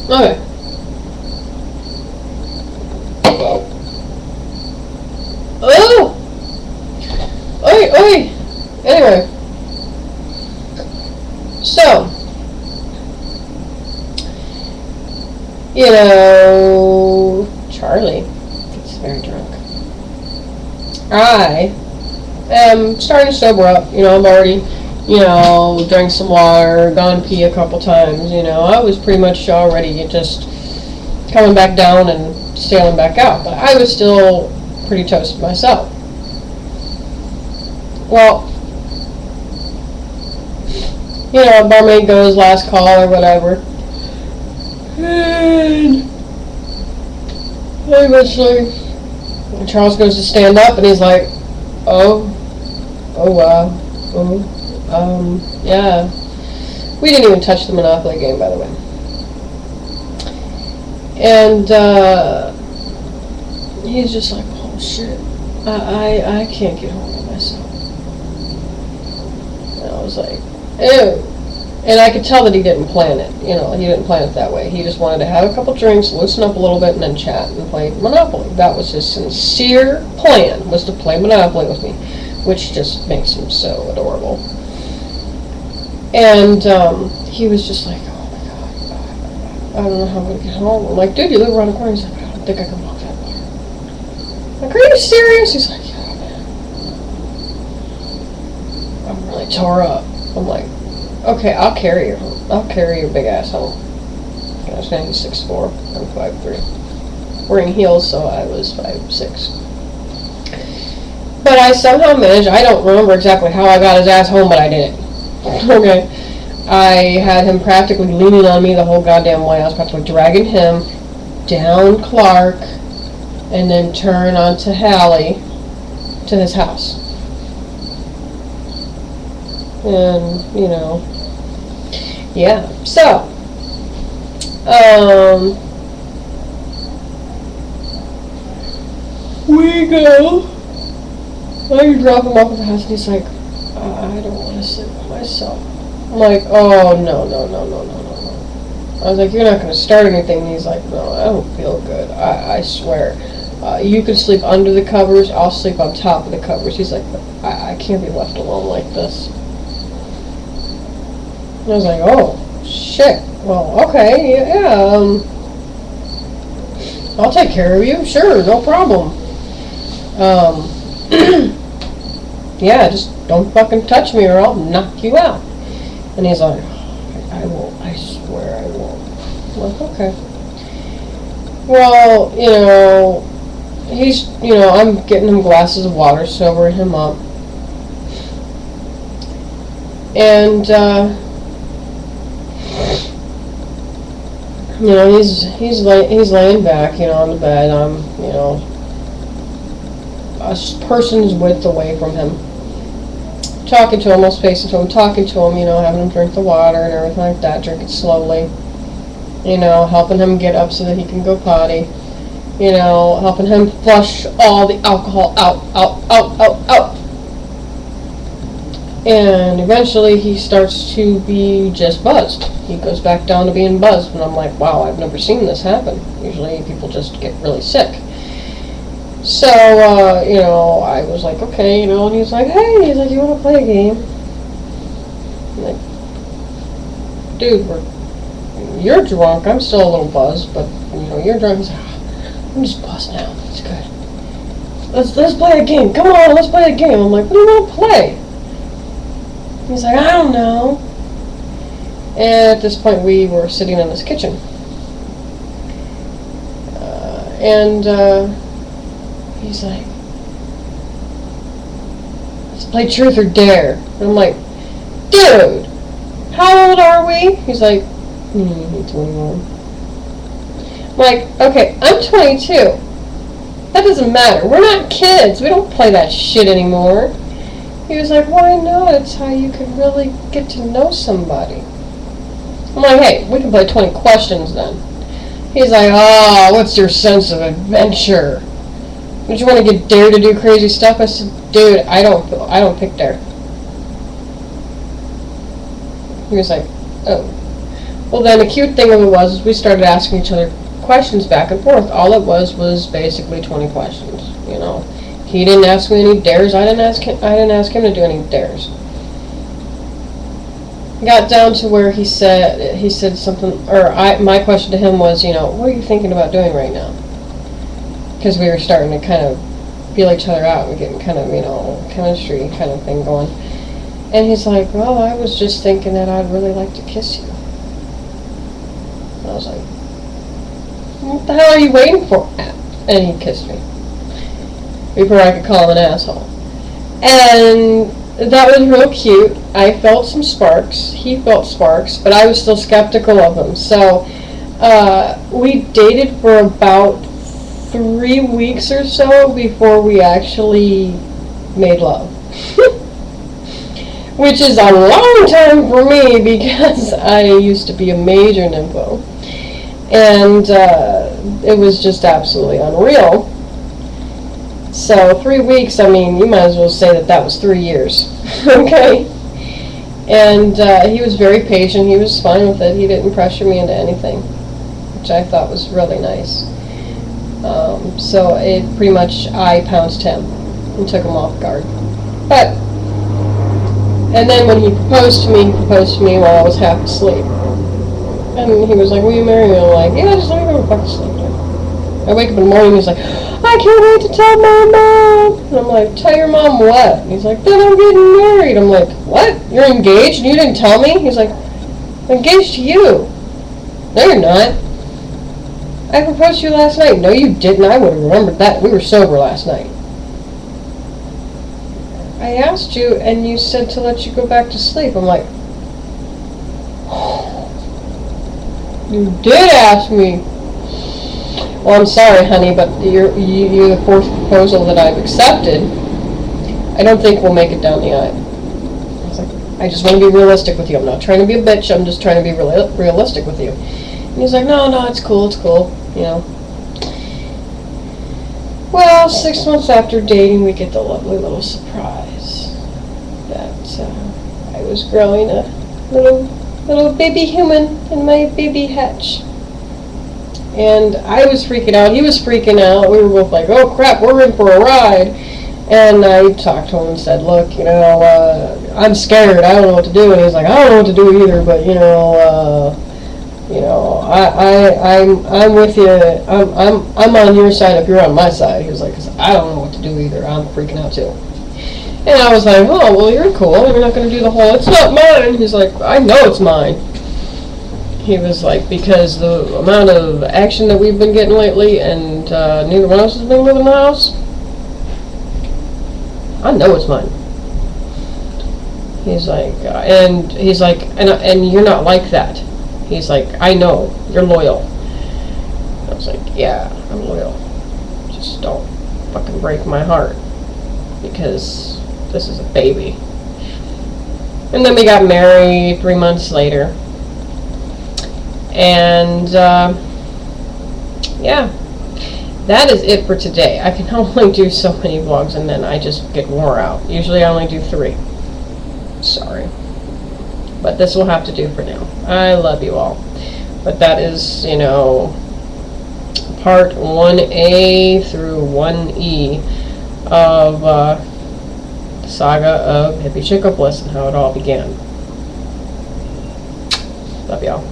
Okay. Oh! Oi, oi! Anyway. So, you know, Charlie gets very drunk. I am starting to sober up. You know, I've already, drank some water, gone pee a couple times. You know, I was pretty much already just coming back down and sailing back out. But I was still pretty toasted myself. Well, you know, barmaid goes, last call or whatever. And eventually, Charles goes to stand up and he's like, oh wow, yeah. We didn't even touch the Monopoly game, by the way. And he's just like, oh shit, I can't get hold of myself. And I was like, ew. And I could tell that he didn't plan it. You know, he didn't plan it that way. He just wanted to have a couple drinks, loosen up a little bit, and then chat and play Monopoly. That was his sincere plan, was to play Monopoly with me, which just makes him so adorable. And he was just like, oh my god, I don't know how I'm going to get home. I'm like, dude, you live around the corner. He's like, I don't think I can walk that far. I'm like, are you serious? He's like, yeah, man. I'm really tore up. I'm like, okay, I'll carry you home. I'll carry your big ass home. I was going to be 6'4". I'm 5'3". Wearing heels, so I was 5'6". But I somehow managed, I don't remember exactly how I got his ass home, but I did it. Okay. I had him practically leaning on me the whole goddamn way. I was practically dragging him down Clark and then turn onto Hallie to his house. And, you know, yeah. So, we go. I drop him off at the house and he's like, I don't want to sleep with myself. I'm like, oh, no. I was like, you're not going to start anything. And he's like, no, I don't feel good. I swear. You can sleep under the covers. I'll sleep on top of the covers. He's like, I can't be left alone like this. And I was like, oh, shit. Well, okay, yeah, I'll take care of you. Sure, no problem. Yeah, just don't fucking touch me or I'll knock you out. And he's like, I won't. I swear I won't. I'm like, okay. Well, you know, I'm getting him glasses of water, sobering him up. And, you know, he's laying back, you know, on the bed. I'm, you know, a person's width away from him. Talking to him, almost facing to him, talking to him, you know, having him drink the water and everything like that, drink it slowly. You know, helping him get up so that he can go potty. You know, helping him flush all the alcohol out. And eventually he starts to be just buzzed. He goes back down to being buzzed, and I'm like, wow, I've never seen this happen. Usually people just get really sick. So, you know, I was like, okay, you know, and he's like, hey, he's like, you want to play a game? I'm like, dude, you're drunk. I'm still a little buzzed, but, you know, you're drunk. He's like, I'm just buzzed now. It's good. Let's play a game. Come on, let's play a game. I'm like, what do you want to play? He's like, I don't know. And at this point, we were sitting in this kitchen. He's like, let's play truth or dare. And I'm like, dude, how old are we? He's like, 21. I'm like, okay, I'm 22. That doesn't matter. We're not kids. We don't play that shit anymore. He was like, why not? It's how you can really get to know somebody. I'm like, hey, we can play 20 questions then. He's like, oh, what's your sense of adventure? Don't you want to get dare to do crazy stuff? I said, dude, I don't pick dare. He was like, oh. Well, then the cute thing of it was we started asking each other questions back and forth. All it was basically 20 questions, you know. He didn't ask me any dares. I didn't ask him to do any dares. Got down to where he said something, or my question to him was, you know, what are you thinking about doing right now? Because we were starting to kind of feel each other out and getting kind of, you know, chemistry kind of thing going. And he's like, well, I was just thinking that I'd really like to kiss you. I was like, what the hell are you waiting for? And he kissed me. Before I could call him an asshole. And that was real cute. I felt some sparks. He felt sparks. But I was still skeptical of him. So we dated for about 3 weeks or so before we actually made love. Which is a long time for me because I used to be a major nympho. And it was just absolutely unreal. So 3 weeks, I mean, you might as well say that was 3 years. Okay? And he was very patient. He was fine with it. He didn't pressure me into anything, which I thought was really nice. So it pretty much, I pounced him and took him off guard. But, and then when he proposed to me while I was half asleep. And he was like, will you marry me? I'm like, yeah, just let me go to fucking sleep. I wake up in the morning, he's like, I can't wait to tell my mom. And I'm like, tell your mom what? And he's like, that I'm getting married. I'm like, what? You're engaged and you didn't tell me? He's like, I'm engaged to you. No, you're not. I proposed to you last night. No, you didn't. I would have remembered that. We were sober last night. I asked you and you said to let you go back to sleep. I'm like, you did ask me. Well, I'm sorry, honey, but you're the fourth proposal that I've accepted. I don't think we'll make it down the aisle. I was like, I just want to be realistic with you. I'm not trying to be a bitch. I'm just trying to be realistic with you. And he's like, no, it's cool, you know. Well, 6 months after dating, we get the lovely little surprise that I was growing a little baby human in my baby hatch. And I was freaking out. He was freaking out. We were both like, oh crap, we're in for a ride. And I talked to him and said, look, you know, I'm scared. I don't know what to do. And he's like, I don't know what to do either, but I'm with you. I'm on your side if you're on my side. He was like, 'cause I don't know what to do either. I'm freaking out too. And I was like, oh, well, you're cool. You're not going to do the whole, it's not mine. He's like, I know it's mine. He was like, because the amount of action that we've been getting lately, and neither one of us has been living in the house, I know it's mine. He's like, and you're not like that. He's like, I know, you're loyal. I was like, yeah, I'm loyal. Just don't fucking break my heart, because this is a baby. And then we got married 3 months later. And, yeah, that is it for today. I can only do so many vlogs and then I just get wore out. Usually I only do 3. Sorry. But this will have to do for now. I love you all. But that is, you know, part 1A through 1E of the saga of Hippiechickapolis and how it all began. Love y'all.